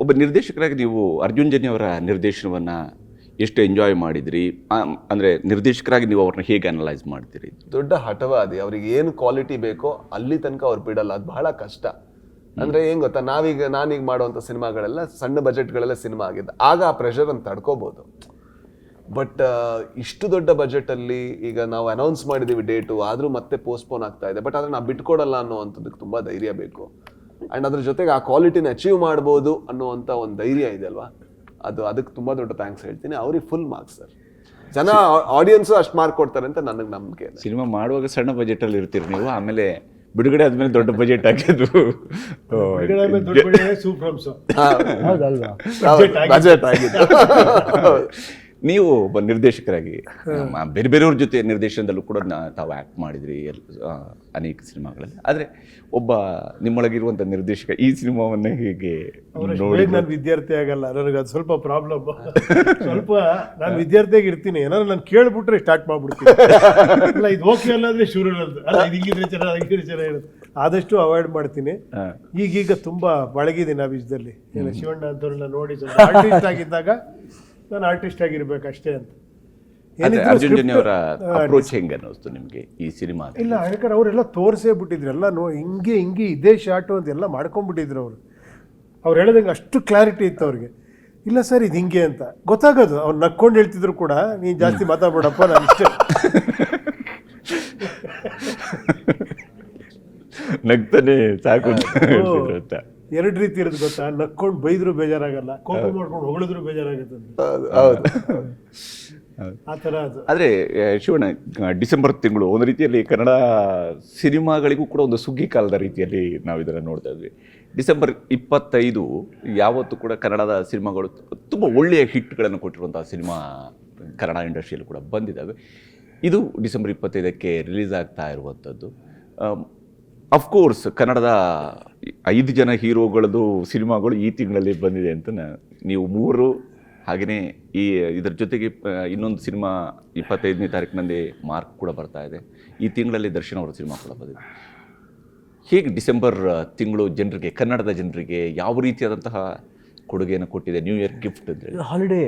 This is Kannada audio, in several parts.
ಒಬ್ಬ ನಿರ್ದೇಶಕರಾಗಿ ನೀವು ಅರ್ಜುನ್ ಜನ್ಯ ಅವರ ನಿರ್ದೇಶನವನ್ನು ಎಷ್ಟು ಎಂಜಾಯ್ ಮಾಡಿದ್ರಿ? ಅಂದರೆ ನಿರ್ದೇಶಕರಾಗಿ ನೀವು ಅವ್ರನ್ನ ಹೇಗೆ ಅನಲೈಸ್ ಮಾಡ್ತೀರಿ? ದೊಡ್ಡ ಹಠವಾದಿ, ಅವ್ರಿಗೆ ಏನು ಕ್ವಾಲಿಟಿ ಬೇಕೋ ಅಲ್ಲಿ ತನಕ ಅವ್ರು ಬಿಡಲ್ಲ. ಅದು ಬಹಳ ಕಷ್ಟ. ಅಂದರೆ ಏನು ಗೊತ್ತಾ, ನಾನೀಗ ಮಾಡುವಂಥ ಸಿನಿಮಾಗಳೆಲ್ಲ ಸಣ್ಣ ಬಜೆಟ್ಗಳೆಲ್ಲ ಸಿನಿಮಾ ಆಗಿದೆ, ಆಗ ಆ ಪ್ರೆಷರನ್ನು ತಡ್ಕೋಬೋದು. ಬಟ್ ಇಷ್ಟು ದೊಡ್ಡ ಬಜೆಟಲ್ಲಿ ಈಗ ನಾವು ಅನೌನ್ಸ್ ಮಾಡಿದ್ದೀವಿ ಡೇಟು, ಆದರೂ ಮತ್ತೆ ಪೋಸ್ಟ್ಪೋನ್ ಆಗ್ತಾ ಇದೆ. ಬಟ್ ಅದನ್ನು ನಾವು ಬಿಟ್ಕೊಡಲ್ಲ ಅನ್ನೋವಂಥದ್ದಕ್ಕೆ ತುಂಬ ಧೈರ್ಯ ಬೇಕು. ಆ್ಯಂಡ್ ಅದ್ರ ಜೊತೆಗೆ ಆ ಕ್ವಾಲಿಟಿನ ಅಚೀವ್ ಮಾಡ್ಬೋದು ಅನ್ನೋವಂಥ ಒಂದು ಧೈರ್ಯ ಇದೆ ಅಲ್ವಾ, ಅದಕ್ಕೆ ತುಂಬ ದೊಡ್ಡ ಥ್ಯಾಂಕ್ಸ್ ಹೇಳ್ತೀನಿ. ಅವ್ರಿಗೆ ಫುಲ್ ಮಾರ್ಕ್ಸ್ ಸರ್. ಜನ ಆಡಿಯನ್ಸು ಅಷ್ಟು ಮಾರ್ಕ್ ಕೊಡ್ತಾರೆ ಅಂತ ನನಗೆ ನಂಬಿಕೆ ಇದೆ. ಸಿನಿಮಾ ಮಾಡುವಾಗ ಸಣ್ಣ ಬಜೆಟಲ್ಲಿ ಇರ್ತೀರಿ ನೀವು, ಆಮೇಲೆ ಬಿಡುಗಡೆ ಆದ್ಮೇಲೆ ದೊಡ್ಡ ಬಜೆಟ್ ಹಾಕಿದ್ದು ಬಜೆಟ್ ಆಗಿದ್ದು. ನೀವು ಒಬ್ಬ ನಿರ್ದೇಶಕರಾಗಿ ಬೇರೆ ಬೇರೆಯವ್ರ ಜೊತೆ ನಿರ್ದೇಶನದಲ್ಲೂ ಕೂಡ ತಾವು ಆ್ಯಕ್ಟ್ ಮಾಡಿದ್ರಿ ಅನೇಕ ಸಿನಿಮಾಗಳಲ್ಲಿ. ಆದರೆ ಒಬ್ಬ ನಿಮ್ಮೊಳಗಿರುವಂಥ ನಿರ್ದೇಶಕ ಈ ಸಿನಿಮಾವನ್ನೇ ಹೇಗೆ ನೋಡಿ? ನಾನು ವಿದ್ಯಾರ್ಥಿ ಆಗಲ್ಲ, ನನಗೆ ಅದು ಸ್ವಲ್ಪ ಪ್ರಾಬ್ಲಮ್. ಸ್ವಲ್ಪ ನಾನು ವಿದ್ಯಾರ್ಥಿಯಾಗಿ ಇರ್ತೀನಿ, ಏನಾದ್ರು ನಾನು ಕೇಳ್ಬಿಟ್ರೆ ಸ್ಟಾರ್ಟ್ ಮಾಡ್ಬಿಡ್ತೀನಿ. ಇಲ್ಲ ಇದು ಓಕೆ ಅಲ್ಲ ಅಂದರೆ ಶುರು ಅನ್ನೋದು, ಅಲ್ಲ ಇದು ಹಿಂಗಿದ್ರೆ ಚೆನ್ನಾಗಿರುತ್ತೆ. ಆದಷ್ಟು ಅವಾಯ್ಡ್ ಮಾಡ್ತೀನಿ. ಈಗೀಗ ತುಂಬ ಬಳಗಿದ್ದೀನಿ ಆ ವಿಷಯದಲ್ಲಿ. ಶಿವಣ್ಣ ಅಂತವ್ರನ್ನ ನೋಡಿ ಸ್ವಲ್ಪ ಆರ್ಟಿಸ್ಟ್ ಆಗಿದ್ದಾಗ ನಾನು ಆರ್ಟಿಸ್ಟ್ ಆಗಿರ್ಬೇಕು ಅಷ್ಟೇ ಅಂತ. ಅರ್ಜುನ್ ಜನ್ಯ ಅವರ ಅಪ್ರೋಚ್ ಹೆಂಗೆ ಅನ್ನಿಸ್ತು ನಿಮಗೆ ಈ ಸಿನಿಮಾ? ಇಲ್ಲ, ಯಾಕಂದ್ರೆ ಅವರೆಲ್ಲ ತೋರಿಸೇ ಬಿಟ್ಟಿದ್ರು ಎಲ್ಲ. ಹಿಂಗೆ ಇದೇ ಶಾರ್ಟು ಅಂತೆಲ್ಲ ಮಾಡ್ಕೊಂಡ್ಬಿಟ್ಟಿದ್ರು ಅವರು. ಅವ್ರು ಹೇಳೋದಂಗೆ ಅಷ್ಟು ಕ್ಲಾರಿಟಿ ಇತ್ತು ಅವ್ರಿಗೆ. ಇಲ್ಲ ಸರ್ ಇದು ಹಿಂಗೆ ಅಂತ ಗೊತ್ತಾಗೋದು. ಅವ್ರು ನಕ್ಕೊಂಡು ಹೇಳ್ತಿದ್ರು ಕೂಡ, ನೀನು ಜಾಸ್ತಿ ಮಾತಾಡ್ಬೇಡಪ್ಪ ನಾನು ಇಷ್ಟೇ. ನಗ್ತಾನೆ ಸಾಕು. ಎರಡು ರೀತಿ ಇರೋದು ಗೊತ್ತಾ, ನಕ್ಕೊಂಡು ಬೈದ್ರು ಬೇಜಾರಾಗಲ್ಲ, ಕೋಪ ಮಾಡ್ಕೊಂಡು ಹೊಗಳಿದ್ರು ಬೇಜಾರಾಗುತ್ತೆ ಆ ಥರ ಅದು. ಆದರೆ ಶಿವಣ್ಣ, ಡಿಸೆಂಬರ್ ತಿಂಗಳು ಒಂದು ರೀತಿಯಲ್ಲಿ ಕನ್ನಡ ಸಿನಿಮಾಗಳಿಗೂ ಕೂಡ ಒಂದು ಸುಗ್ಗಿ ಕಾಲದ ರೀತಿಯಲ್ಲಿ ನಾವು ಇದನ್ನು ನೋಡ್ತಾ ಇದ್ವಿ. ಡಿಸೆಂಬರ್ 25 ಯಾವತ್ತೂ ಕೂಡ ಕನ್ನಡದ ಸಿನಿಮಾಗಳು ತುಂಬ ಒಳ್ಳೆಯ ಹಿಟ್ಗಳನ್ನು ಕೊಟ್ಟಿರುವಂಥ ಸಿನಿಮಾ ಕನ್ನಡ ಇಂಡಸ್ಟ್ರಿಯಲ್ಲಿ ಕೂಡ ಬಂದಿದ್ದಾವೆ. ಇದು ಡಿಸೆಂಬರ್ 25ಕ್ಕೆ ರಿಲೀಸ್ ಆಗ್ತಾ ಇರುವಂಥದ್ದು. ಅಫ್ಕೋರ್ಸ್ ಕನ್ನಡದ 5 ಜನ ಹೀರೋಗಳದ್ದು ಸಿನಿಮಾಗಳು ಈ ತಿಂಗಳಲ್ಲಿ ಬಂದಿದೆ ಅಂತ ನೀವು 3, ಹಾಗೆಯೇ ಇದರ ಜೊತೆಗೆ ಇನ್ನೊಂದು ಸಿನಿಮಾ 25ನೇ ತಾರೀಕಿನಲ್ಲಿ ಮಾರ್ಕ್ ಕೂಡ ಬರ್ತಾ ಇದೆ. ಈ ತಿಂಗಳಲ್ಲಿ ದರ್ಶನ್ ಅವರ ಸಿನಿಮಾ ಕೂಡ ಬಂದಿದೆ. ಹೇಗೆ ಡಿಸೆಂಬರ್ ತಿಂಗಳು ಜನರಿಗೆ, ಕನ್ನಡದ ಜನರಿಗೆ ಯಾವ ರೀತಿಯಾದಂತಹ ಕೊಡುಗೆಯನ್ನು ಕೊಟ್ಟಿದೆ? ನ್ಯೂ ಇಯರ್ ಗಿಫ್ಟ್ ಅಂದರೆ ಹಾಲಿಡೇ,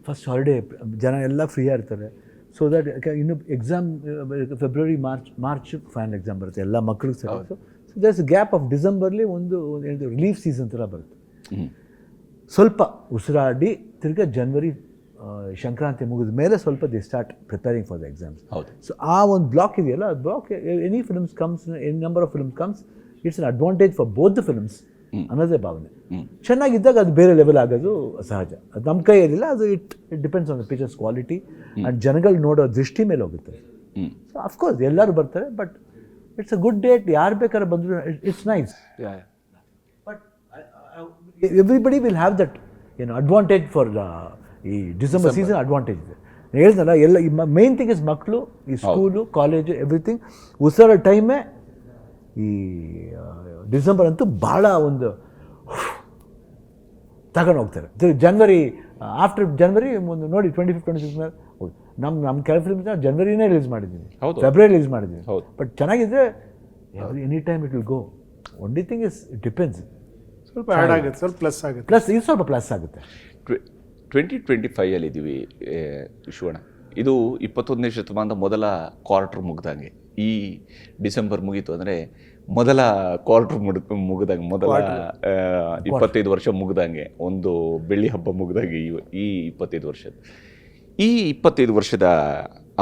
ಫಸ್ಟ್ ಹಾಲಿಡೇ, ಜನ ಎಲ್ಲ ಫ್ರೀ ಆಗ್ತಾರೆ. ಸೊ ದಟ್ ಇನ್ನು exam February March final exam ಬರುತ್ತೆ ಎಲ್ಲ ಮಕ್ಕಳಿಗೆ ಸಹ. ಸೊ ದರ್ಸ್ ಗ್ಯಾಪ್ ಆಫ್ ಡಿಸೆಂಬರ್ಲಿ ಒಂದು ರಿಲೀಫ್ ಸೀಸನ್ ಥರ ಬರುತ್ತೆ. ಸ್ವಲ್ಪ ಉಸಿರಾಡಿ ತಿರ್ಗಾ ಜನವರಿ ಸಂಕ್ರಾಂತಿ ಮುಗಿದ ಮೇಲೆ ಸ್ವಲ್ಪ the start preparing for the exams. So ಆ ಒಂದು ಬ್ಲಾಕ್ ಇದೆಯಲ್ಲ, ಅದು block any films comes, any number of films comes, it's an advantage for both the films ಅನ್ನೋದೇ ಭಾವನೆ. ಚೆನ್ನಾಗಿದ್ದಾಗ ಅದು ಬೇರೆ ಲೆವೆಲ್ ಆಗೋದು ಸಹಜ. ಅದು ನಮ್ಮ ಕೈಯಲ್ಲಿಲ್ಲ, ಅದು it depends on the pictures quality and ಜನಗಳು ನೋಡೋ ದೃಷ್ಟಿ ಮೇಲೆ ಹೋಗುತ್ತೆ. ಸೊ ಅಫ್ಕೋರ್ಸ್ ಎಲ್ಲರೂ ಬರ್ತಾರೆ, but it's a good date. ಯಾರು ಬೇಕಾದ್ರೆ ಬಂದರೂ it's nice. But everybody will have that advantage for ಈ ಡಿಸೆಂಬರ್ ಸೀಸನ್. ಅಡ್ವಾಂಟೇಜ್ ಇದೆ ಹೇಳ್ದಲ್ಲ. ಎಲ್ಲ ಮೇನ್ ಥಿಂಗ್ ಇಸ್ ಮಕ್ಕಳು, ಈ ಸ್ಕೂಲು, ಕಾಲೇಜು, ಎವ್ರಿಥಿಂಗ್. ಉಸಿರಾಡೋ ಟೈಮೇ ಈ ಡಿಸೆಂಬರ್ ಅಂತೂ ಭಾಳ ಒಂದು ತಗೊಂಡು ಹೋಗ್ತಾರೆ. ಜನವರಿ, ಆಫ್ಟರ್ ಜನವರಿ ಒಂದು ನೋಡಿ 25, 26 ಮೇಲೆ ನಮ್ಮ ಕೆಲವು ಫಿಲ್ಮ್ಸ್ ಜನವರಿನೇ ರಿಲೀಸ್ ಮಾಡಿದ್ದೀನಿ, ಫೆಬ್ರವರಿ ರಿಲೀಸ್ ಮಾಡಿದ್ದೀನಿ. ಬಟ್ ಚೆನ್ನಾಗಿದ್ರೆ any time it will go. Only thing is it depends. ಸ್ವಲ್ಪ ಆ್ಯಡ್ ಆಗುತ್ತೆ, ಸ್ವಲ್ಪ ಪ್ಲಸ್ ಆಗುತ್ತೆ. ಇದು ಸ್ವಲ್ಪ ಪ್ಲಸ್ ಆಗುತ್ತೆ. 2025 ಇದ್ದೀವಿ ಶಿವಣ್ಣ. ಇದು 21ನೇ ಶತಮಾನದ ಮೊದಲ ಕ್ವಾರ್ಟರ್ ಮುಗ್ದಂಗೆ. ಈ ಡಿಸೆಂಬರ್ ಮುಗೀತು ಅಂದರೆ ಮೊದಲ ಕ್ವಾರ್ಟರ್ ಮುಗಿದಂಗೆ, ಮೊದಲ 25 ವರ್ಷ ಮುಗ್ದಂಗೆ, ಒಂದು ಬೆಳ್ಳಿ ಹಬ್ಬ ಮುಗ್ದಂಗೆ ಈ 25 ವರ್ಷದ. ಈ 25 ವರ್ಷದ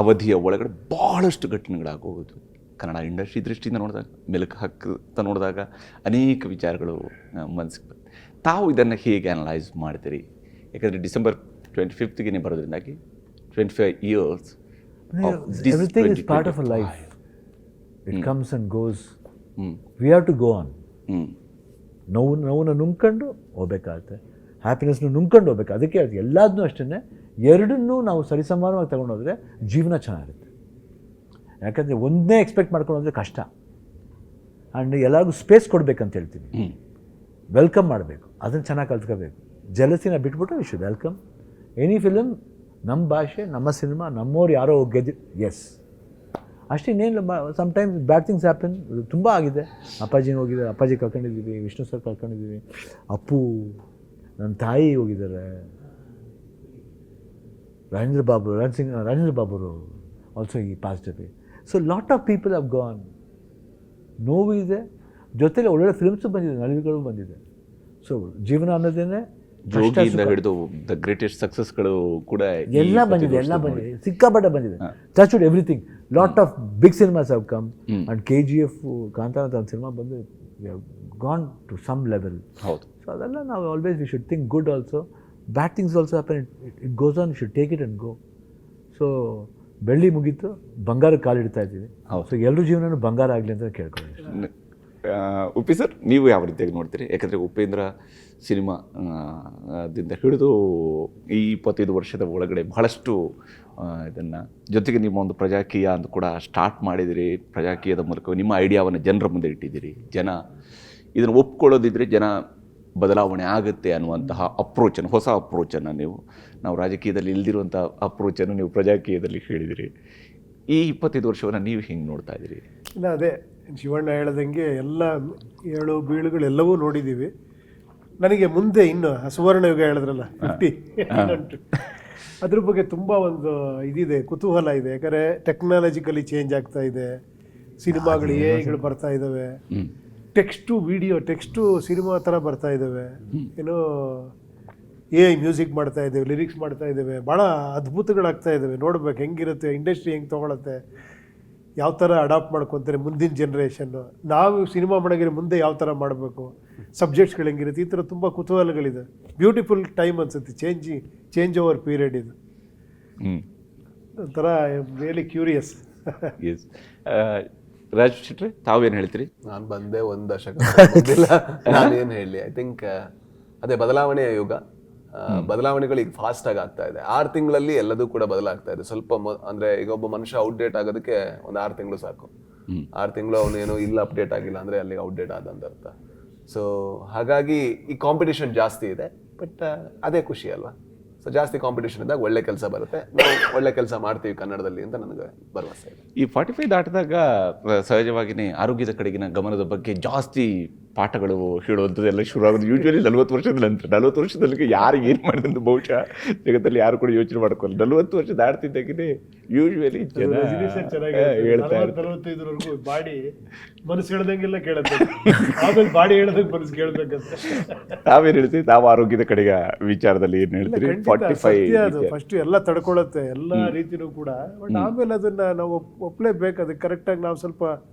ಅವಧಿಯ ಒಳಗಡೆ ಭಾಳಷ್ಟು ಘಟನೆಗಳಾಗೋದು ಕನ್ನಡ ಇಂಡಸ್ಟ್ರಿ ದೃಷ್ಟಿಯಿಂದ ನೋಡಿದಾಗ, ಮೆಲುಕು ಹಾಕ್ತಾ ನೋಡಿದಾಗ ಅನೇಕ ವಿಚಾರಗಳು ಮನಸ್ಸಿಗೆ ಬರುತ್ತೆ. ತಾವು ಇದನ್ನು ಹೇಗೆ ಅನಲೈಸ್ ಮಾಡ್ತೀರಿ? ಯಾಕಂದರೆ December 25ಗೆ ಬರೋದ್ರಿಂದಾಗಿ 25 years everything is part of a life. It comes and goes. We have to go on. ನೋವನ್ನ ನುಂಗ್ಕೊಂಡು ಹೋಗ್ಬೇಕಾಗತ್ತೆ, ಹ್ಯಾಪಿನೆಸ್ನ ನುಂಗ್ಕೊಂಡು ಹೋಗ್ಬೇಕು. ಅದಕ್ಕೆ ಎಲ್ಲದನ್ನೂ ಅಷ್ಟೇ, ಎರಡನ್ನೂ ನಾವು ಸರಿಸಮಾನವಾಗಿ ತಗೊಂಡೋದ್ರೆ ಜೀವನ ಚೆನ್ನಾಗಿರುತ್ತೆ. ಯಾಕಂದರೆ ಒಂದನ್ನೇ ಎಕ್ಸ್ಪೆಕ್ಟ್ ಮಾಡ್ಕೊಂಡು ಹೋದರೆ ಕಷ್ಟ. ಆ್ಯಂಡ್ ಎಲ್ಲರಿಗೂ ಸ್ಪೇಸ್ ಕೊಡಬೇಕಂತ ಹೇಳ್ತೀನಿ. ವೆಲ್ಕಮ್ ಮಾಡಬೇಕು, ಅದನ್ನು ಚೆನ್ನಾಗಿ ಕಲ್ತ್ಕೋಬೇಕು. ಜಲಸಿನ ಬಿಟ್ಬಿಟ್ಟು we should welcome any film. ನಮ್ಮ ಭಾಷೆ, ನಮ್ಮ ಸಿನಿಮಾ, ನಮ್ಮವ್ರು ಯಾರೋ ಗೆದ್ದು, ಎಸ್ ಅಷ್ಟೇ ಇನ್ನೇನು ಸಮ್ಟೈಮ್ಸ್ ಬ್ಯಾಡ್ ಥಿಂಗ್ಸ್ ಹ್ಯಾಪನ್. ತುಂಬ ಆಗಿದೆ. ಅಪ್ಪಾಜಿನ ಹೋಗಿದೆ, ಅಪ್ಪಾಜಿ ಕರ್ಕೊಂಡಿದ್ದೀವಿ, ವಿಷ್ಣು ಸರ್ ಕರ್ಕೊಂಡಿದ್ದೀವಿ, ಅಪ್ಪು, ನನ್ನ ತಾಯಿ ಹೋಗಿದ್ದಾರೆ, ರಾಜೇಂದ್ರ ಬಾಬುರು ಆಲ್ಸೋ ಈ past away. So lot of people have gone. ನೋವು ಇದೆ, ಜೊತೆಲಿ ಒಳ್ಳೊಳ್ಳೆ ಫಿಲ್ಮ್ಸು ಬಂದಿದೆ, ನಲಿವುಗಳು ಬಂದಿದೆ. ಸೊ ಜೀವನ ಅನ್ನೋದೇನೆ ಜೋಗಿಯಿಂದ ಹಿಡಿದು ದ ಗ್ರೇಟೆಸ್ಟ್ ಸಕ್ಸಸ್ಗಳು ಕೂಡ ಎಲ್ಲ ಬಂದಿದೆ, ಸಿಕ್ಕಾಪಟ್ಟೆ ಬಂದಿದೆ. Touch wood everything. Lot of big cinemas have come and KGF, Kantara ಅಂತ ಒಂದು ಸಿನಿಮಾ ಬಂದು ಗಾನ್ ಟು ಸಮ್ ಲೆವೆಲ್. ಹೌದು. ಸೊ ಅದೆಲ್ಲ ನಾವು always we should think good also. Bad things also happen, it goes on, should take it and go. So ಬೆಳ್ಳಿ ಮುಗೀತು, ಬಂಗಾರ ಕಾಲಿಡ್ತಾ ಇದ್ದೀವಿ. ಸೊ ಎಲ್ಲರ ಜೀವನನೂ ಬಂಗಾರ ಆಗಲಿ ಅಂತ ಕೇಳ್ಕೊಳ್ಳಿ. ಉಪ್ಪಿ ಸರ್, ನೀವು ಯಾವ ರೀತಿಯಾಗಿ ನೋಡ್ತೀರಿ? ಯಾಕಂದರೆ ಉಪೇಂದ್ರ ಸಿನಿಮಾ ದಿಂದ ಹಿಡಿದು ಈ 25 ವರ್ಷದ ಒಳಗಡೆ ಬಹಳಷ್ಟು ಇದನ್ನು, ಜೊತೆಗೆ ನಿಮ್ಮ ಒಂದು ಪ್ರಜಾಕೀಯ ಅಂತ ಕೂಡ ಸ್ಟಾರ್ಟ್ ಮಾಡಿದಿರಿ. ಪ್ರಜಾಕೀಯದ ಮೂಲಕ ನಿಮ್ಮ ಐಡಿಯಾವನ್ನು ಜನರ ಮುಂದೆ ಇಟ್ಟಿದ್ದೀರಿ. ಜನ ಇದನ್ನು ಒಪ್ಕೊಳ್ಳೋದಿದ್ರೆ ಜನ ಬದಲಾವಣೆ ಆಗುತ್ತೆ ಅನ್ನುವಂತಹ ಅಪ್ರೋಚನ್ನು, ಹೊಸ ಅಪ್ರೋಚನ್ನು ನಾವು ರಾಜಕೀಯದಲ್ಲಿ ಇಲ್ದಿರುವಂಥ ಅಪ್ರೋಚನ್ನು ನೀವು ಪ್ರಜಾಕೀಯದಲ್ಲಿ ಹೇಳಿದಿರಿ. ಈ 25 ವರ್ಷವನ್ನು ನೀವು ಹಿಂಗೆ ನೋಡ್ತಾ ಇದ್ದೀರಿ? ಇಲ್ಲ, ಅದೇ ಶಿವಣ್ಣ ಹೇಳ್ದಂಗೆ ಎಲ್ಲ ಏಳು ಬೀಳುಗಳೆಲ್ಲವೂ ನೋಡಿದ್ದೀವಿ. ನನಗೆ ಮುಂದೆ ಇನ್ನು ಸುವರ್ಣ ಯುಗ ಹೇಳಿದ್ರಲ್ಲ 50 ಅದ್ರ ಬಗ್ಗೆ ತುಂಬ ಒಂದು ಇದಿದೆ, ಕುತೂಹಲ ಇದೆ. ಯಾಕಂದರೆ ಟೆಕ್ನಾಲಜಿಕಲಿ ಚೇಂಜ್ ಆಗ್ತಾ ಇದೆ, ಸಿನಿಮಾಗಳು ಏಗಳು ಬರ್ತಾ ಇದ್ದಾವೆ, ಟೆಕ್ಸ್ಟು ವಿಡಿಯೋ, ಟೆಕ್ಸ್ಟು ಸಿನಿಮಾ ಥರ ಬರ್ತಾ ಇದ್ದಾವೆ, ಏನೋ AI ಮ್ಯೂಸಿಕ್ ಮಾಡ್ತಾ ಇದ್ದೇವೆ, ಲಿರಿಕ್ಸ್ ಮಾಡ್ತಾ ಇದ್ದೇವೆ, ಭಾಳ ಅದ್ಭುತಗಳಾಗ್ತಾ ಇದ್ದಾವೆ. ನೋಡ್ಬೇಕು ಹೆಂಗಿರುತ್ತೆ, ಇಂಡಸ್ಟ್ರಿ ಹೆಂಗೆ ತೊಗೊಳತ್ತೆ, ಯಾವ ಥರ ಅಡಾಪ್ಟ್ ಮಾಡ್ಕೊತಾರೆ ಮುಂದಿನ ಜನ್ರೇಷನ್ನು, ನಾವು ಸಿನಿಮಾ ಮಾಡೋಂಗಿದ್ರೆ ಮುಂದೆ ಯಾವ ಥರ ಮಾಡಬೇಕು, ಸಬ್ಜೆಕ್ಟ್ಸ್ಗಳು ಹೆಂಗಿರುತ್ತೆ, ಈ ಥರ ತುಂಬ ಕುತೂಹಲಗಳಿದೆ. ಬ್ಯೂಟಿಫುಲ್ ಟೈಮ್ ಅನ್ಸುತ್ತೆ, ಚೇಂಜ್ ಓವರ್ ಪೀರಿಯಡ್ ಇದು. ಒಂಥರ ರಿಯಲಿ ಕ್ಯೂರಿಯಸ್. ಎಸ್. ರಾಜ್ ಶೆಟ್ರೆ, ತಾವೇನು ಹೇಳ್ತೀರಿ? ನಾನು ಬಂದೆ ಒಂದು ದಶಕ ನಾನೇನು ಹೇಳಲಿ, ಐ ಥಿಂಕ್ ಅದೇ ಬದಲಾವಣೆಯ ಯುಗ. ಬದಲಾವಣೆಗಳು ಈಗ ಫಾಸ್ಟಾಗಿ ಆಗ್ತಾ ಇದೆ. 6 ತಿಂಗಳಲ್ಲಿ ಎಲ್ಲದೂ ಕೂಡ ಬದಲಾಗ್ತಾ ಇದೆ. ಸ್ವಲ್ಪ ಅಂದರೆ ಈಗ ಒಬ್ಬ ಮನುಷ್ಯ ಔಟ್ಡೇಟ್ ಆಗೋದಕ್ಕೆ ಒಂದು 6 ತಿಂಗಳು ಸಾಕು. 6 ತಿಂಗಳು ಅವನೇನು ಇಲ್ಲ ಅಪ್ಡೇಟ್ ಆಗಿಲ್ಲ ಅಂದರೆ ಅಲ್ಲಿ ಔಟ್ಡೇಟ್ ಆದಂತ ಅರ್ಥ. ಸೊ ಹಾಗಾಗಿ ಈ ಕಾಂಪಿಟೇಷನ್ ಜಾಸ್ತಿ ಇದೆ, ಬಟ್ ಅದೇ ಖುಷಿ ಅಲ್ವಾ. ಸೊ ಜಾಸ್ತಿ ಕಾಂಪಿಟೇಷನ್ ಇದ್ದಾಗ ಒಳ್ಳೆ ಕೆಲಸ ಬರುತ್ತೆ, ನಾವು ಒಳ್ಳೆ ಕೆಲಸ ಮಾಡ್ತೀವಿ ಕನ್ನಡದಲ್ಲಿ ಅಂತ ನನಗೆ ಭರವಸೆ ಇದೆ. ಈ 45 ದಾಟಿದಾಗ ಸಹಜವಾಗಿಯೇ ಆರೋಗ್ಯದ ಕಡೆಗಿನ ಗಮನದ ಬಗ್ಗೆ ಜಾಸ್ತಿ ಪಾಠಗಳು ಹೇಳುವಂಥದ್ದೆಲ್ಲ ಶುರು ಆಗೋದು ಯೂಶ್ವಲಿ 40 ವರ್ಷದ ನಂತರ. 40 ವರ್ಷದಲ್ಲಿ ಯಾರು ಏನು ಮಾಡಿದಂತ ಬಹುಶಃ ಜಗತ್ತಲ್ಲಿ ಯಾರು ಕೂಡ ಯೋಚನೆ ಮಾಡ್ಕೊಳ್ಳಿ. 40 ವರ್ಷ ದಾಟ್ತಿದ್ದಾಗೇ ಯೂಶ್ವಲಿ ಜನ ಹೇಳ್ತಾ ಇರ್ತಾರೆ 45ವರೆಗೂ ಬಾಡಿ ಮನಸ್ಸು ಹೇಳ್ದಂಗೆಲ್ಲ ಕೇಳುತ್ತೆ, ಆಮೇಲೆ ಬಾಡಿ ಹೇಳ್ದಂಗೆ ಮನಸ್ಸು ಕೇಳ್ಬೇಕಂತ. ತಾವೇನು ಹೇಳ್ತೀವಿ? ತಾವು ಆರೋಗ್ಯದ ಕಡೆಗೆ ವಿಚಾರದಲ್ಲಿ ಏನು ಹೇಳ್ತೀರಿ? 45 ಫಸ್ಟ್ ಎಲ್ಲ ತಡ್ಕೊಳ್ಳುತ್ತೆ ಎಲ್ಲ ರೀತಿನೂ ಕೂಡ, ಬಟ್ ಆಮೇಲೆ ಅದನ್ನ ನಾವು ಒಪ್ಲೇಬೇಕು. ಅದಕ್ಕೆ ಕರೆಕ್ಟಾಗಿ ನಾವು ಸ್ವಲ್ಪ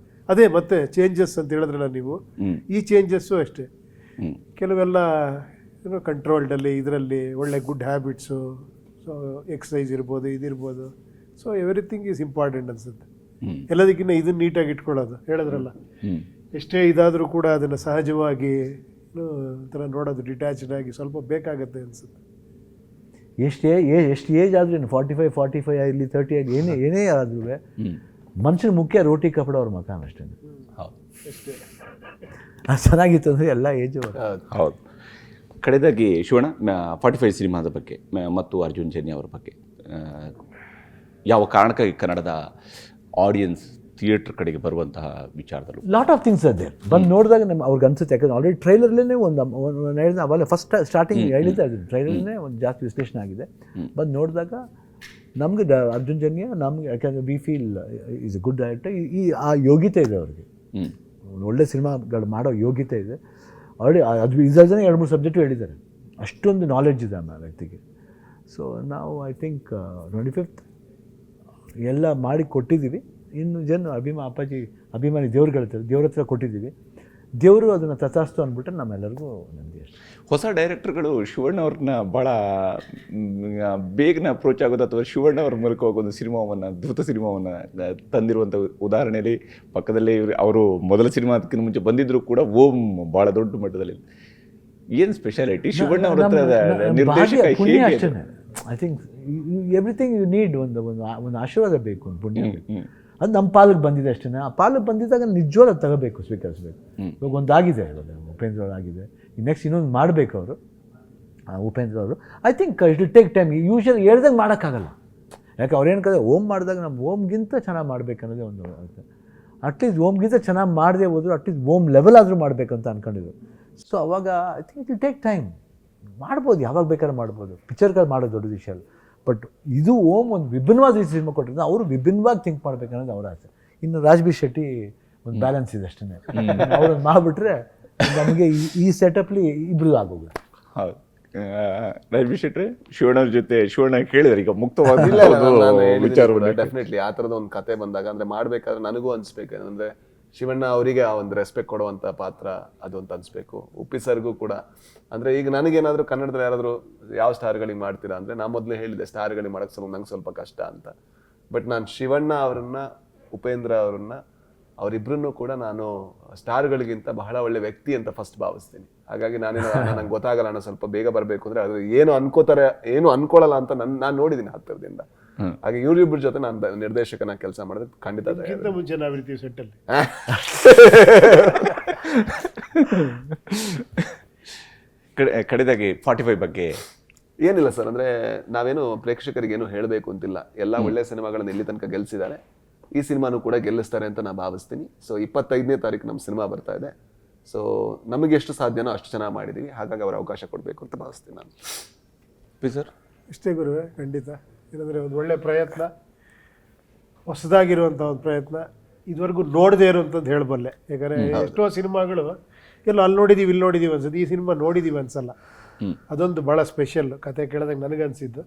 ಅದೇ ಮತ್ತೆ ಚೇಂಜಸ್ ಅಂತ ಹೇಳಿದ್ರಲ್ಲ ನೀವು, ಈ ಚೇಂಜಸ್ಸು ಅಷ್ಟೇ. ಕೆಲವೆಲ್ಲ ಏನೋ ಕಂಟ್ರೋಲ್ಡಲ್ಲಿ ಇದರಲ್ಲಿ ಒಳ್ಳೆ ಗುಡ್ ಹ್ಯಾಬಿಟ್ಸು, ಸೊ ಎಕ್ಸಸೈಸ್ ಇರ್ಬೋದು, ಇದಿರ್ಬೋದು. ಸೊ ಎವ್ರಿಥಿಂಗ್ ಈಸ್ ಇಂಪಾರ್ಟೆಂಟ್ ಅನ್ಸುತ್ತೆ. ಎಲ್ಲದಕ್ಕಿಂತ ಇದನ್ನ ನೀಟಾಗಿ ಇಟ್ಕೊಳ್ಳೋದು ಹೇಳಿದ್ರಲ್ಲ, ಎಷ್ಟೇ ಇದಾದರೂ ಕೂಡ ಅದನ್ನು ಸಹಜವಾಗಿ ಒಂಥರ ನೋಡೋದು ಡಿಟ್ಯಾಚ್ಡ್ ಆಗಿ ಸ್ವಲ್ಪ ಬೇಕಾಗತ್ತೆ ಅನ್ಸುತ್ತೆ. ಎಷ್ಟು ಏಜ್ ಆದ್ರೂ 45 ಆಗಲಿ 30 ಆಗಲಿ ಏನೇ ಆದ್ರೂ ಮನುಷ್ಯನ ಮುಖ್ಯ ರೋಟಿ ಕಪಡ ಅವ್ರ ಮಕಾನ್ ಅಷ್ಟೇ. ಅದು ಚೆನ್ನಾಗಿತ್ತು ಅಂದರೆ ಎಲ್ಲ ಏಜು. ಹೌದು. ಕಡೆದಾಗಿ ಶಿವಣ್ಣ, 45 ಸಿನಿಮಾದ ಬಗ್ಗೆ ಮತ್ತು ಅರ್ಜುನ್ ಜನ್ಯ ಅವರ ಬಗ್ಗೆ ಯಾವ ಕಾರಣಕ್ಕಾಗಿ ಕನ್ನಡದ ಆಡಿಯನ್ಸ್ ಥಿಯೇಟ್ರ್ ಕಡೆಗೆ ಬರುವಂತಹ ವಿಚಾರದಲ್ಲೂ ಲಾಟ್ ಆಫ್ ಥಿಂಗ್ಸ್ ಅದೇ ಬಂದು ನೋಡಿದಾಗ ಅವ್ರಿಗೆ ಅನ್ಸುತ್ತೆ. ಯಾಕಂದ್ರೆ ಆಲ್ರೆಡಿ ಟ್ರೈಲರ್ಲೇ ಒಂದು ಹೇಳಿದ ಅವೆಲ್ಲ ಫಸ್ಟ್ ಸ್ಟಾರ್ಟಿಂಗ್ ಹೇಳಿದ್ದೆ, ಅದು ಟ್ರೈಲರ್ನೇ ಒಂದು ಜಾಸ್ತಿ ವಿಶ್ಲೇಷಣೆ ಆಗಿದೆ. ಬಂದು ನೋಡಿದಾಗ ನಮಗೆ ಅರ್ಜುನ್ ಜನ್ಯ ನಮಗೆ, ಯಾಕಂದರೆ we feel is A good director. ಆ ಯೋಗ್ಯತೆ ಇದೆ ಅವ್ರಿಗೆ, ಒಳ್ಳೆ ಸಿನಿಮಾಗಳು ಮಾಡೋ ಯೋಗ್ಯತೆ ಇದೆ. ಆಲ್ರೆಡಿ ಅದು ಇದರ ಜನ 2-3 ಸಬ್ಜೆಕ್ಟು ಹೇಳಿದ್ದಾರೆ, ಅಷ್ಟೊಂದು ನಾಲೆಡ್ಜ್ ಇದೆ ಆ ವ್ಯಕ್ತಿಗೆ. ಸೊ ನಾವು ಐ ಥಿಂಕ್ 25th ಎಲ್ಲ ಮಾಡಿ ಕೊಟ್ಟಿದ್ದೀವಿ. ಇನ್ನು ಜನ ಅಭಿಮಾನಿ ದೇವ್ರುಗಳಿರ್ತಾರೆ, ದೇವ್ರ ಹತ್ರ ಕೊಟ್ಟಿದ್ದೀವಿ. ದೇವರು ಅದನ್ನು ತಥಾಸ್ತು ಅಂದ್ಬಿಟ್ರೆ ನಮ್ಮೆಲ್ಲರಿಗೂ ನೆಮ್ಮದಿ ಅಷ್ಟೇ. ಹೊಸ ಡೈರೆಕ್ಟರ್ಗಳು ಶಿವಣ್ಣ ಅವ್ರನ್ನ ಭಾಳ ಬೇಗನೆ ಅಪ್ರೋಚ್ ಆಗೋದು ಅಥವಾ ಶಿವಣ್ಣ ಅವ್ರ ಮೂಲಕ ಹೋಗೋದು ಸಿನಿಮಾವನ್ನು, ಧೃತ ಸಿನಿಮಾವನ್ನು ತಂದಿರುವಂಥ ಉದಾಹರಣೆಯಲ್ಲಿ ಪಕ್ಕದಲ್ಲೇ ಅವರು ಮೊದಲ ಸಿನಿಮಾದಕ್ಕಿಂತ ಮುಂಚೆ ಬಂದಿದ್ದರೂ ಕೂಡ ಓಂ ಭಾಳ ದೊಡ್ಡ ಮಟ್ಟದಲ್ಲಿ. ಏನು ಸ್ಪೆಷಾಲಿಟಿ ಶಿವಣ್ಣ ಅವ್ರ ಹತ್ರ ನಿರ್ದೇಶಕ? ಅಷ್ಟೇ I think everything you need ಒಂದು ಆಶೀರ್ವಾದ ಬೇಕು, ಒಂದು ಪುಣ್ಯ. ಅದು ನಮ್ಮ ಪಾಲಿಗೆ ಬಂದಿದೆ ಅಷ್ಟೇ. ಆ ಪಾಲಿಗೆ ಬಂದಿದ್ದಾಗ ನಿಜವಾದ ತಗೋಬೇಕು, ಸ್ವೀಕರಿಸಬೇಕು. ಇವಾಗ ಒಂದಾಗಿದೆ, ಇವಾಗ ಉಪೇಂದ್ರ ಅವರು ಆಗಿದೆ, ನೆಕ್ಸ್ಟ್ ಇನ್ನೊಂದು ಮಾಡಬೇಕು ಅವರು, ಉಪೇಂದ್ರ ಅವರು. I think it will take time. Usually ಹೇಳ್ದಂಗೆ ಮಾಡೋಕ್ಕಾಗಲ್ಲ. ಯಾಕೆ ಅವ್ರೇನು ಕಡೆ ಓಮ್ ಮಾಡಿದಾಗ ನಾವು ಓಮ್ಗಿಂತ ಚೆನ್ನಾಗಿ ಮಾಡ್ಬೇಕನ್ನೋದೇ ಒಂದು ಅಟ್ಲೀಸ್ಟ್ ಓಮ್ಗಿಂತ ಚೆನ್ನಾಗಿ ಮಾಡದೆ ಹೋದ್ರು ಅಟ್ಲೀಸ್ಟ್ ಓಮ್ ಲೆವೆಲ್ ಆದರೂ ಮಾಡಬೇಕಂತ ಅಂದ್ಕೊಂಡಿದ್ರು. ಸೊ ಅವಾಗ I think it will take time. ಮಾಡ್ಬೋದು, ಯಾವಾಗ ಬೇಕಾದ್ರೆ ಮಾಡ್ಬೋದು, ಪಿಕ್ಚರ್ಗಳು ಮಾಡೋದು ದೊಡ್ಡ ವಿಷಯ ಅಲ್ಲ. ಬಟ್ ಇದು ಓಮ್ ಒಂದು ವಿಭಿನ್ನವಾದ ಸಿನಿಮಾ ಕೊಟ್ಟಿರೋದು, ಅವರು ವಿಭಿನ್ನವಾಗಿ ಥಿಂಕ್ ಮಾಡ್ಬೇಕನ್ನೋದು ಅವ್ರ ಆಸೆ. ಇನ್ನು ರಾಜ್ಬಿ ಶೆಟ್ಟಿ ಒಂದು ಬ್ಯಾಲೆನ್ಸ್ ಇದೆ ಅಷ್ಟೇ, ಅವ್ರನ್ನ ಮಾಡಿಬಿಟ್ರೆ ನಮಗೆ ಈ ಸೆಟಪ್ಲಿ ಇಬ್ರು ಆಗೋಗುತ್ತೆ. ಹೌದು. ರಾಜ್ಬಿ ಶೆಟ್ಟಿ ಶಿವಣ್ಣವ್ರ ಜೊತೆ ಶಿವಣ್ಣ ಕೇಳಿದ್ರೆ ಈಗ ಮುಕ್ತವಾಗಿ ವಿಚಾರ ಡೆಫಿನೆಟ್ಲಿ ಆ ಥರದ ಒಂದು ಕತೆ ಬಂದಾಗ ಅಂದ್ರೆ ಮಾಡ್ಬೇಕಾದ್ರೆ ನನಗೂ ಅನ್ಸ್ಬೇಕು, ಅಂದ್ರೆ ಶಿವಣ್ಣ ಅವರಿಗೆ ಆ ಒಂದು ರೆಸ್ಪೆಕ್ಟ್ ಕೊಡುವಂತ ಪಾತ್ರ ಅದು ಅಂತ ಅನ್ಸ್ಬೇಕು. ಉಪ್ಪಿ ಸರ್ಗೂ ಕೂಡ ಅಂದ್ರೆ ಈಗ ನನಗೇನಾದ್ರೂ ಕನ್ನಡದಲ್ಲಿ ಯಾರಾದ್ರೂ ಯಾವ ಸ್ಟಾರ್ಗಳಿಗೆ ಮಾಡ್ತೀರಾ ಅಂದ್ರೆ ನಾ ಮೊದಲೇ ಹೇಳಿದೆ ಸ್ಟಾರ್ಗಳಿಗೆ ಮಾಡಕ್ ನಂಗೆ ಸ್ವಲ್ಪ ಕಷ್ಟ ಅಂತ. ಬಟ್ ನಾನು ಶಿವಣ್ಣ ಅವರನ್ನ, ಉಪೇಂದ್ರ ಅವರನ್ನ, ಅವರಿಬ್ರನ್ನೂ ಕೂಡ ನಾನು ಸ್ಟಾರ್ಗಳಿಗಿಂತ ಬಹಳ ಒಳ್ಳೆ ವ್ಯಕ್ತಿ ಅಂತ ಫಸ್ಟ್ ಭಾವಿಸ್ತೀನಿ. ಹಾಗಾಗಿ ನಂಗೆ ಗೊತ್ತಾಗಲ್ಲ, ನಾನು ಸ್ವಲ್ಪ ಬೇಗ ಬರಬೇಕು ಅಂದ್ರೆ ಅದು ಏನು ಅನ್ಕೋತಾರೆ ಏನು ಅನ್ಕೊಳ್ಳಲ್ಲ ಅಂತ ನಾನು ನೋಡಿದ್ದೀನಿ ಹತ್ತಿರದಿಂದ. ಹಾಗೆ ಇವ್ರಿಬ್ರ ಜೊತೆ ನಾನು ನಿರ್ದೇಶಕನ ಕೆಲಸ ಮಾಡಿದ್ರೆ ಖಂಡಿತ ಅದಕ್ಕಿಂತ ಮುಂಚೆ ನಾವಿರ್ತೀವಿ ಸೆಟ್ಟಲ್ಲಿ. ಕಡೆದಾಗಿ 45 ಬಗ್ಗೆ ಏನಿಲ್ಲ ಸರ್, ಅಂದ್ರೆ ನಾವೇನು ಪ್ರೇಕ್ಷಕರಿಗೆ ಏನು ಹೇಳಬೇಕು ಅಂತಿಲ್ಲ. ಎಲ್ಲ ಒಳ್ಳೆ ಸಿನಿಮಾಗಳನ್ನ ಇಲ್ಲಿ ತನಕ ಗೆಲ್ಸಿದ್ದಾರೆ, ಈ ಸಿನಿಮಾನು ಕೂಡ ಗೆಲ್ಲಿಸ್ತಾರೆ ಅಂತ ನಾನು ಭಾವಿಸ್ತೀನಿ. ಸೊ 25ನೇ ತಾರೀಕು ನಮ್ಮ ಸಿನಿಮಾ ಬರ್ತಾ ಇದೆ. ಸೊ ನಮಗೆ ಎಷ್ಟು ಸಾಧ್ಯನೋ ಅಷ್ಟು ಚೆನ್ನಾಗಿ ಮಾಡಿದೀವಿ, ಹಾಗಾಗಿ ಅವ್ರ ಅವಕಾಶ ಕೊಡಬೇಕು ಅಂತ ಭಾವಿಸ್ತೀನಿ ನಾನು. ಸರ್ ಇಷ್ಟೇ ಗುರುವೆ, ಖಂಡಿತ. ಏನಂದರೆ ಒಂದು ಒಳ್ಳೆ ಪ್ರಯತ್ನ, ಹೊಸದಾಗಿರುವಂಥ ಒಂದು ಪ್ರಯತ್ನ, ಇದುವರೆಗೂ ನೋಡದೇ ಇರುವಂಥದ್ದು ಹೇಳಬಲ್ಲೆ. ಯಾಕಂದರೆ ಎಷ್ಟೋ ಸಿನಿಮಾಗಳು ಎಲ್ಲ ಅಲ್ಲಿ ನೋಡಿದ್ದೀವಿ ಇಲ್ಲಿ ನೋಡಿದ್ದೀವಿ ಅನ್ಸುತ್ತೆ, ಈ ಸಿನಿಮಾ ನೋಡಿದ್ದೀವಿ ಅನ್ಸಲ್ಲ. ಅದೊಂದು ಭಾಳ ಸ್ಪೆಷಲ್ ಕತೆ ಕೇಳಿದಾಗ ನನಗನ್ಸಿದ್ದು.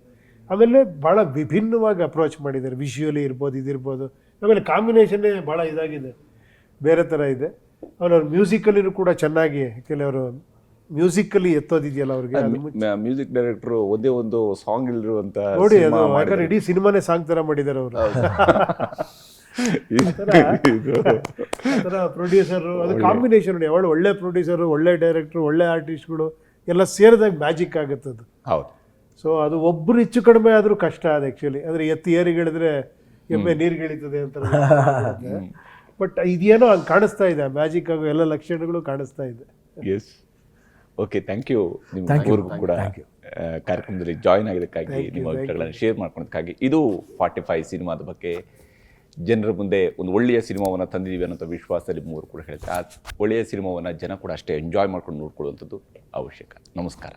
ಆಮೇಲೆ ಭಾಳ ವಿಭಿನ್ನವಾಗಿ ಅಪ್ರೋಚ್ ಮಾಡಿದ್ದಾರೆ, ವಿಷುವಲಿ ಇರ್ಬೋದು, ಇದಿರ್ಬೋದು. ಆಮೇಲೆ ಕಾಂಬಿನೇಷನ್ನೇ ಭಾಳ ಇದಾಗಿದೆ, ಬೇರೆ ಥರ ಇದೆ. ಆಮೇಲೆ ಅವ್ರು ಮ್ಯೂಸಿಕಲ್ಲಿನೂ ಕೂಡ ಚೆನ್ನಾಗಿ ಕೆಲವರು ಮ್ಯೂಸಿಕಲ್ಲಿ ಎತ್ತೋದಿದೆಯಲ್ಲ ಅವ್ರಿಗೆ. ಮ್ಯೂಸಿಕ್ ಡೈರೆಕ್ಟರ್ ಒಂದೇ ಒಂದು ಸಾಂಗ್ ಇಲ್ಲಿರುವಂತ ನೋಡಿ, ಅದು ಯಾಕಂದ್ರೆ ಇಡೀ ಸಿನಿಮಾನೇ ಸಾಂಗ್ ಥರ ಮಾಡಿದ್ದಾರೆ ಅವರು. ಪ್ರೊಡ್ಯೂಸರು, ಅದು ಕಾಂಬಿನೇಷನ್ ನೋಡಿ, ಅವಳು ಒಳ್ಳೆ ಪ್ರೊಡ್ಯೂಸರು, ಒಳ್ಳೆ ಡೈರೆಕ್ಟ್ರು, ಒಳ್ಳೆ ಆರ್ಟಿಸ್ಟ್ಗಳು ಎಲ್ಲ ಸೇರಿದಾಗ ಮ್ಯಾಜಿಕ್ ಆಗುತ್ತೆ ಅದು. ಹೌದು. ಸೊ ಅದು ಒಬ್ಬರು ಹೆಚ್ಚು ಕಡಿಮೆ ಆದರೂ ಕಷ್ಟ ಅದು ಆ್ಯಕ್ಚುಲಿ. ಅಂದರೆ ಎತ್ತಿ ಏರಿಗಿಳಿದ್ರೆ ಎಮ್ಮೆ ನೀರುಗಿಳಿತದೆ ಅಂತ. ಬಟ್ ಇದೇನೋ ಹಂಗೆ ಕಾಣಿಸ್ತಾ ಇದೆ, ಮ್ಯಾಜಿಕ್ ಆಗೋ ಎಲ್ಲ ಲಕ್ಷಣಗಳು ಕಾಣಿಸ್ತಾ ಇದೆ. Yes, okay, thank you. ನಿಮ್ಗೂ ಕೂಡ ಕಾರ್ಯಕ್ರಮದಲ್ಲಿ ಜಾಯಿನ್ ಆಗಿದ್ದಕ್ಕಾಗಿ, ನಿಮ್ಮ ಅಭಿಪ್ರಾಯಗಳನ್ನು ಶೇರ್ ಮಾಡ್ಕೊಳೋದಕ್ಕಾಗಿ. ಇದು 45 ಸಿನಿಮಾದ ಬಗ್ಗೆ ಜನರ ಮುಂದೆ ಒಂದು ಒಳ್ಳೆಯ ಸಿನಿಮಾವನ್ನು ತಂದಿದ್ದೀವಿ ಅನ್ನೋಂಥ ವಿಶ್ವಾಸದಲ್ಲಿ ಮೂವರು ಕೂಡ ಹೇಳ್ತಾರೆ. ಆ ಒಳ್ಳೆಯ ಸಿನಿಮಾವನ್ನು ಜನ ಕೂಡ ಅಷ್ಟೇ ಎಂಜಾಯ್ ಮಾಡ್ಕೊಂಡು ನೋಡ್ಕೊಳ್ಳುವಂಥದ್ದು ಅವಶ್ಯಕ. ನಮಸ್ಕಾರ.